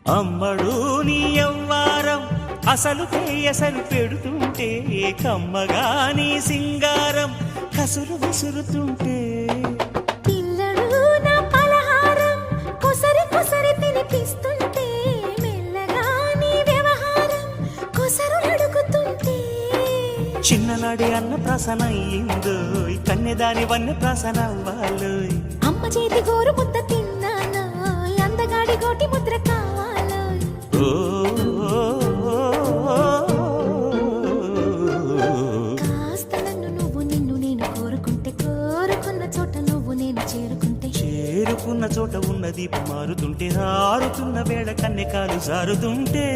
అమ్మడు నీ యవ్వారం అసలు ఎసరు పెడుతుంటే కమ్మగా నీ సింగారం కసురు విసురుతుంటే పిల్లడు నా పలహారం కొసరి కొసరి తినిపిస్తుంటే మెల్లగా నీ వ్యవహారం కొసరు అడుగుతుంటే చిన్ననాడి అన్న ప్రాసన అయ్యిందో కన్నెదాని వన్న ప్రాసన అవ్వాలో అమ్మ చేతి గోరు ముద్ద తిన్నాను అందగాడి గోటి ముద్ర కావాలో కాస్త నన్ను నువ్వు నిన్ను నేను కోరుకుంటే కోరుకున్న చోట నువ్వు నేను చేరుకుంటే చేరుకున్న చోట ఉన్న దీపం మారుతుంటే ఆరుతున్న వేళ కన్నె కాలు జారుతుంటే